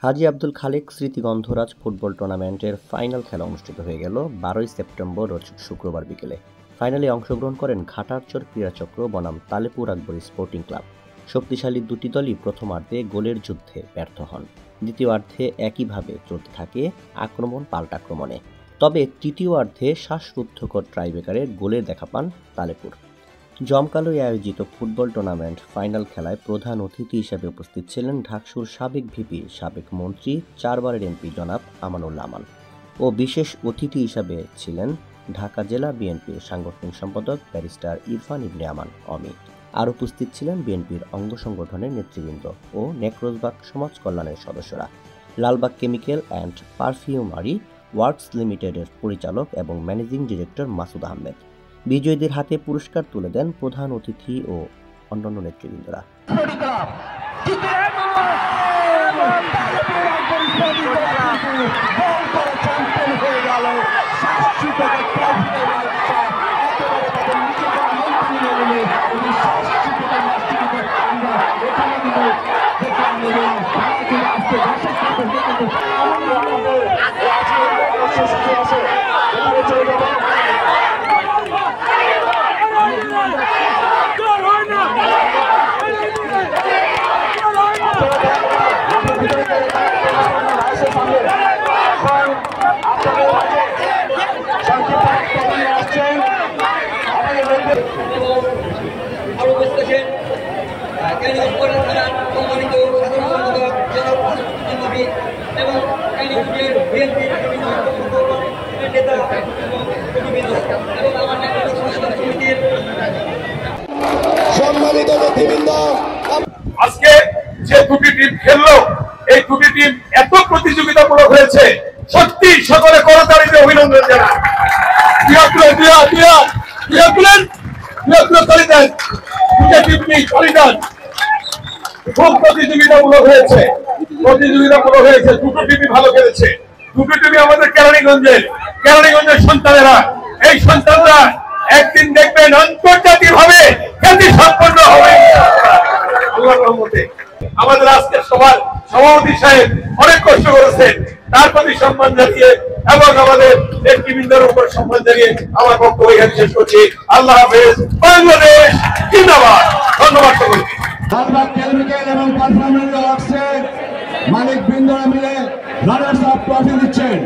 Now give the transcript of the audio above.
হাজী আব্দুল খালেক স্মৃতি গন্ধরাজ ফুটবল টুর্নামেন্টের ফাইনাল খেলা অনুষ্ঠিত হয়ে গেল 12 সেপ্টেম্বর রোজ শুক্রবার বিকেলে। ফাইনালে অংশগ্রহণ করেন ঘাটারচর ক্রীড়াচক্র বনাম তালেপুর আকবরী স্পোর্টিং ক্লাব। শক্তিশালী দুটি দলই প্রথমার্ধে গোলের যুদ্ধে ব্যর্থ হন। দ্বিতীয়ার্ধে একইভাবে চলতে থাকে আক্রমণ পাল্টাক্রমণে। তবে তৃতীয়ার্ধে শ্বাসরুদ্ধকর ট্রাইব্রেকারে গোলের দেখা পান তালেপুর। জমকালোয় আয়োজিত ফুটবল টুর্নামেন্ট ফাইনাল খেলায় প্রধান অতিথি হিসেবে উপস্থিত ছিলেন ঢাকসুর সাবেক ভিপি, সাবেক মন্ত্রী, 4 বারের এমপি জনাব আমানুল্লাহ আমান ও বিশেষ অতিথি হিসেবে ছিলেন ঢাকা জেলা বিএনপির সাংগঠনিক সম্পাদক ব্যারিস্টার ইরফান ইবনে আমান অমি। আর উপস্থিত ছিলেন বিএনপির অঙ্গ সংগঠনের নেতৃবৃন্দ ও নেক্রোজবাগ সমাজ কল্যাণের সদস্যরা। Lalbagh chemical and perfumery works লিমিটেডের পরিচালক এবং ম্যানেজিং ডিরেক্টর মাসুদ আহমেদ। বিজয়ীদের হাতে পুরস্কার তুলে দেন প্রধান অতিথি ও অন্যান্য নেতৃবৃন্দরা। আজকে যে দুটি টিম খেললো, এই দুটি টিম এত প্রতিযোগিতামূলক হয়েছে, সত্যি সকলে করতালিতে অভিনন্দন জানাই। খুব প্রতিযোগিতামূলক হয়েছে, দুটো টিমই ভালো খেলেছে। দুটো টিমই আমাদের কেরানীগঞ্জের সন্তানেরা। এই সন্তানরা একদিন দেখবেন আন্তর্জাতিক ভাবে খ্যাতি সম্পন্ন হবে আল্লাহর রহমতে। আমাদের আজকের সবার সভাপতি সাহেব অনেক কষ্ট করেছেন, তার প্রতি সম্মান জানিয়ে এবং আমাদের নেতৃবৃন্দের উপর সম্মান জানিয়ে আমার বক্তব্য এখানে শেষ করছি। আল্লাহ হাফেজ। বাংলাদেশ জিন্দাবাদ। ধন্যবাদ সকলকে। মালিক বৃন্দরা মিলে রানার্স আপ ট্রফি দিচ্ছেন।